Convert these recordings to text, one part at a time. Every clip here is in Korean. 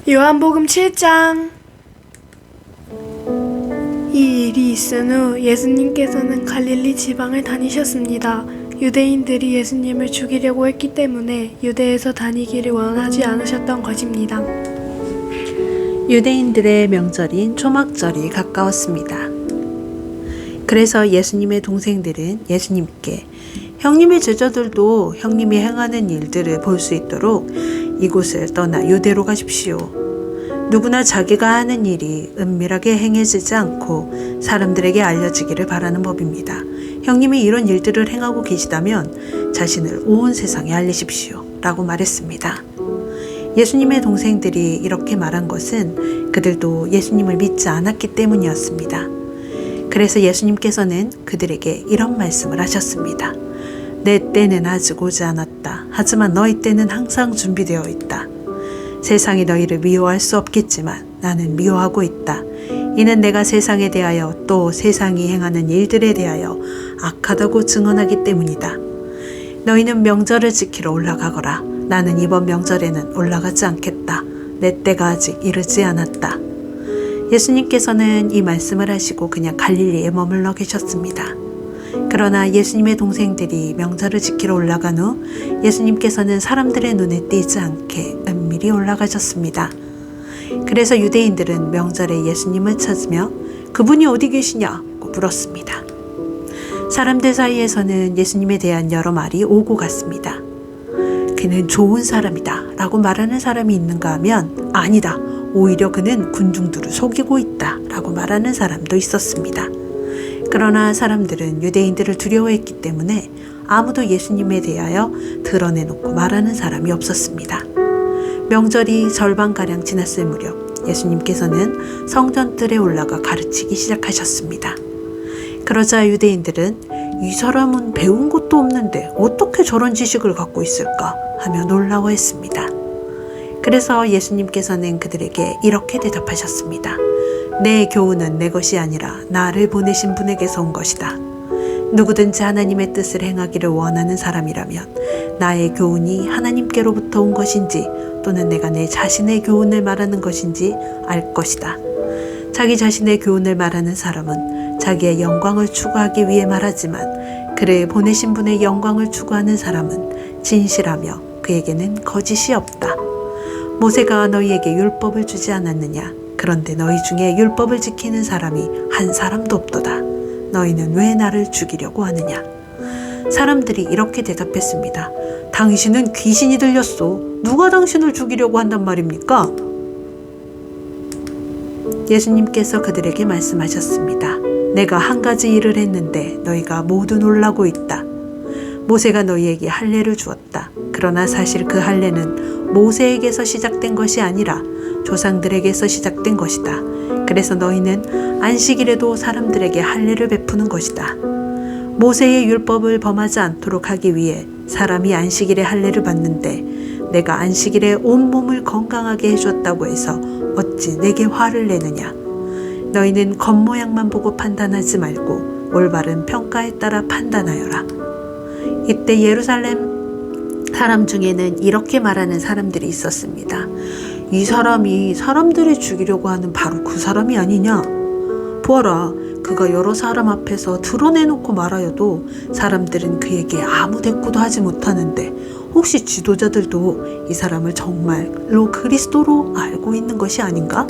요한복음 7장. 이 일이 있은 후 예수님께서는 갈릴리 지방을 다니셨습니다. 유대인들이 예수님을 죽이려고 했기 때문에 유대에서 다니기를 원하지 않으셨던 것입니다. 유대인들의 명절인 초막절이 가까웠습니다. 그래서 예수님의 동생들은 예수님께 형님의 제자들도 형님이 행하는 일들을 볼 수 있도록 이곳을 떠나 유대로 가십시오. 누구나 자기가 하는 일이 은밀하게 행해지지 않고 사람들에게 알려지기를 바라는 법입니다. 형님이 이런 일들을 행하고 계시다면 자신을 온 세상에 알리십시오. 라고 말했습니다. 예수님의 동생들이 이렇게 말한 것은 그들도 예수님을 믿지 않았기 때문이었습니다. 그래서 예수님께서는 그들에게 이런 말씀을 하셨습니다. 내 때는 아직 오지 않았다. 하지만 너희 때는 항상 준비되어 있다. 세상이 너희를 미워할 수 없겠지만 나는 미워하고 있다. 이는 내가 세상에 대하여 또 세상이 행하는 일들에 대하여 악하다고 증언하기 때문이다. 너희는 명절을 지키러 올라가거라. 나는 이번 명절에는 올라가지 않겠다. 내 때가 아직 이르지 않았다. 예수님께서는 이 말씀을 하시고 그냥 갈릴리에 머물러 계셨습니다. 그러나 예수님의 동생들이 명절을 지키러 올라간 후 예수님께서는 사람들의 눈에 띄지 않게 은밀히 올라가셨습니다. 그래서 유대인들은 명절에 예수님을 찾으며 그분이 어디 계시냐고 물었습니다. 사람들 사이에서는 예수님에 대한 여러 말이 오고 갔습니다. 그는 좋은 사람이다 라고 말하는 사람이 있는가 하면 아니다. 오히려 그는 군중들을 속이고 있다 라고 말하는 사람도 있었습니다. 그러나 사람들은 유대인들을 두려워했기 때문에 아무도 예수님에 대하여 드러내놓고 말하는 사람이 없었습니다. 명절이 절반가량 지났을 무렵 예수님께서는 성전뜰에 올라가 가르치기 시작하셨습니다. 그러자 유대인들은 이 사람은 배운 것도 없는데 어떻게 저런 지식을 갖고 있을까 하며 놀라워했습니다. 그래서 예수님께서는 그들에게 이렇게 대답하셨습니다. 내 교훈은 내 것이 아니라 나를 보내신 분에게서 온 것이다. 누구든지 하나님의 뜻을 행하기를 원하는 사람이라면 나의 교훈이 하나님께로부터 온 것인지 또는 내가 내 자신의 교훈을 말하는 것인지 알 것이다. 자기 자신의 교훈을 말하는 사람은 자기의 영광을 추구하기 위해 말하지만 그를 보내신 분의 영광을 추구하는 사람은 진실하며 그에게는 거짓이 없다. 모세가 너희에게 율법을 주지 않았느냐? 그런데 너희 중에 율법을 지키는 사람이 한 사람도 없도다. 너희는 왜 나를 죽이려고 하느냐? 사람들이 이렇게 대답했습니다. 당신은 귀신이 들렸소. 누가 당신을 죽이려고 한단 말입니까? 예수님께서 그들에게 말씀하셨습니다. 내가 한 가지 일을 했는데 너희가 모두 놀라고 있다. 모세가 너희에게 할례를 주었다. 그러나 사실 그 할례는 모세에게서 시작된 것이 아니라 조상들에게서 시작된 것이다. 그래서 너희는 안식일에도 사람들에게 할례를 베푸는 것이다. 모세의 율법을 범하지 않도록 하기 위해 사람이 안식일에 할례를 받는데 내가 안식일에 온몸을 건강하게 해줬다고 해서 어찌 내게 화를 내느냐. 너희는 겉모양만 보고 판단하지 말고 올바른 평가에 따라 판단하여라. 이때 예루살렘 사람 중에는 이렇게 말하는 사람들이 있었습니다. 이 사람이 사람들이 죽이려고 하는 바로 그 사람이 아니냐? 보아라, 그가 여러 사람 앞에서 드러내놓고 말하여도 사람들은 그에게 아무 대꾸도 하지 못하는데 혹시 지도자들도 이 사람을 정말로 그리스도로 알고 있는 것이 아닌가?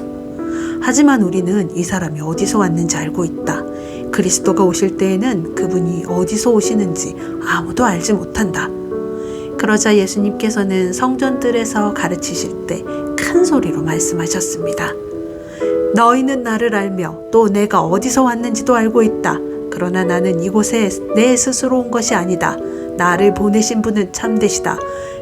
하지만 우리는 이 사람이 어디서 왔는지 알고 있다. 그리스도가 오실 때에는 그분이 어디서 오시는지 아무도 알지 못한다. 그러자 예수님께서는 성전뜰에서 가르치실 때 큰 소리로 말씀하셨습니다. 너희는 나를 알며 또 내가 어디서 왔는지도 알고 있다. 그러나 나는 이곳에 내 스스로 온 것이 아니다. 나를 보내신 분은 참되시다.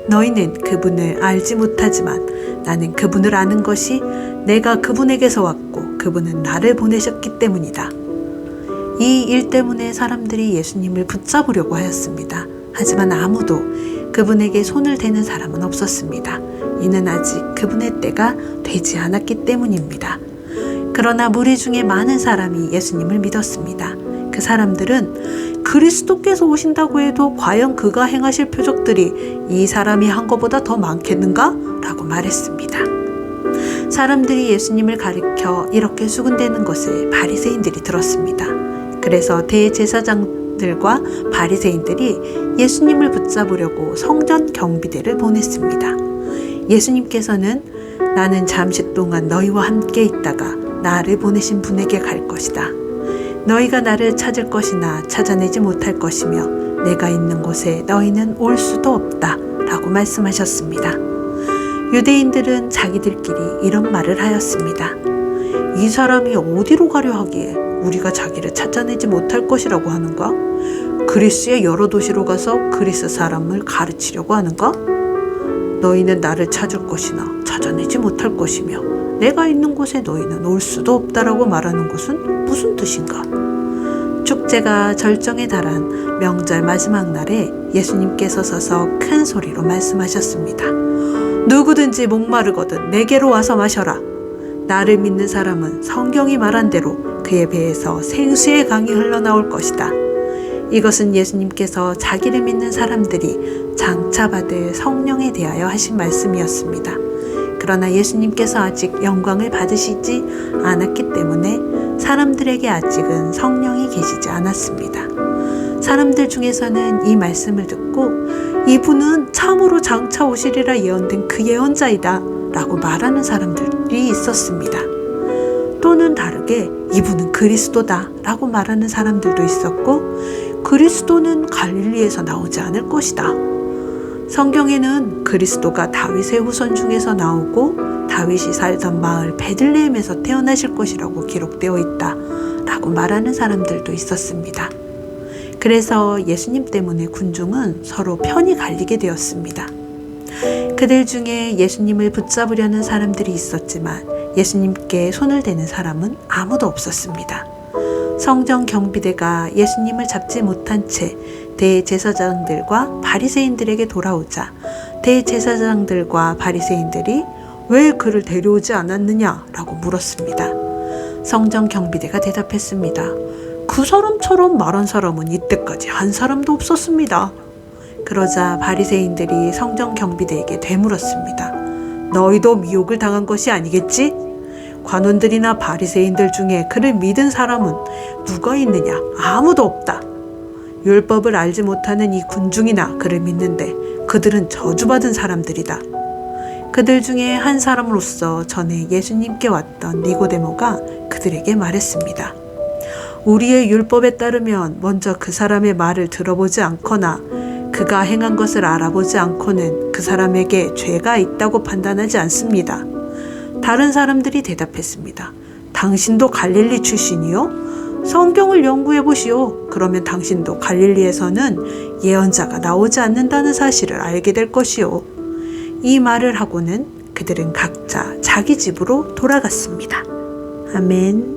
너희는 그분을 알지 못하지만 나는 그분을 아는 것이 내가 그분에게서 왔고 그분은 나를 보내셨기 때문이다. 이 일 때문에 사람들이 예수님을 붙잡으려고 하였습니다. 하지만 아무도 그분에게 손을 대는 사람은 없었습니다. 이는 아직 그분의 때가 되지 않았기 때문입니다. 그러나 무리 중에 많은 사람이 예수님을 믿었습니다. 그 사람들은 그리스도께서 오신다고 해도 과연 그가 행하실 표적들이 이 사람이 한 것보다 더 많겠는가? 라고 말했습니다. 사람들이 예수님을 가리켜 이렇게 수군대는 것을 바리새인들이 들었습니다. 그래서 대제사장들과 바리새인들이 예수님을 붙잡으려고 성전 경비대를 보냈습니다. 예수님께서는 나는 잠시 동안 너희와 함께 있다가 나를 보내신 분에게 갈 것이다. 너희가 나를 찾을 것이나 찾아내지 못할 것이며 내가 있는 곳에 너희는 올 수도 없다 라고 말씀하셨습니다. 유대인들은 자기들끼리 이런 말을 하였습니다. 이 사람이 어디로 가려 하기에 우리가 자기를 찾아내지 못할 것이라고 하는가? 그리스의 여러 도시로 가서 그리스 사람을 가르치려고 하는가? 너희는 나를 찾을 것이나 찾아내지 못할 것이며 내가 있는 곳에 너희는 올 수도 없다라고 말하는 것은 무슨 뜻인가? 축제가 절정에 달한 명절 마지막 날에 예수님께서 서서 큰 소리로 말씀하셨습니다. 누구든지 목마르거든 내게로 와서 마셔라. 나를 믿는 사람은 성경이 말한 대로 그의 배에서 생수의 강이 흘러나올 것이다. 이것은 예수님께서 자기를 믿는 사람들이 장차 받을 성령에 대하여 하신 말씀이었습니다. 그러나 예수님께서 아직 영광을 받으시지 않았기 때문에 사람들에게 아직은 성령이 계시지 않았습니다. 사람들 중에서는 이 말씀을 듣고 이분은 참으로 장차 오시리라 예언된 그 예언자이다 라고 말하는 사람들이 있었습니다. 또는 다르게 이분은 그리스도다 라고 말하는 사람들도 있었고 그리스도는 갈릴리에서 나오지 않을 것이다. 성경에는 그리스도가 다윗의 후손 중에서 나오고 다윗이 살던 마을 베들레헴에서 태어나실 것이라고 기록되어 있다 라고 말하는 사람들도 있었습니다. 그래서 예수님 때문에 군중은 서로 편이 갈리게 되었습니다. 그들 중에 예수님을 붙잡으려는 사람들이 있었지만 예수님께 손을 대는 사람은 아무도 없었습니다. 성전 경비대가 예수님을 잡지 못한 채 대제사장들과 바리새인들에게 돌아오자 대제사장들과 바리새인들이 왜 그를 데려오지 않았느냐라고 물었습니다. 성전 경비대가 대답했습니다. 그 사람처럼 말한 사람은 이때까지 한 사람도 없었습니다. 그러자 바리새인들이 성전 경비대에게 되물었습니다. 너희도 미혹을 당한 것이 아니겠지? 관원들이나 바리새인들 중에 그를 믿은 사람은 누가 있느냐? 아무도 없다. 율법을 알지 못하는 이 군중이나 그를 믿는데 그들은 저주받은 사람들이다. 그들 중에 한 사람으로서 전에 예수님께 왔던 니고데모가 그들에게 말했습니다. 우리의 율법에 따르면 먼저 그 사람의 말을 들어보지 않거나 그가 행한 것을 알아보지 않고는 그 사람에게 죄가 있다고 판단하지 않습니다. 다른 사람들이 대답했습니다. 당신도 갈릴리 출신이요? 성경을 연구해 보시오. 그러면 당신도 갈릴리에서는 예언자가 나오지 않는다는 사실을 알게 될 것이요. 이 말을 하고는 그들은 각자 자기 집으로 돌아갔습니다. 아멘.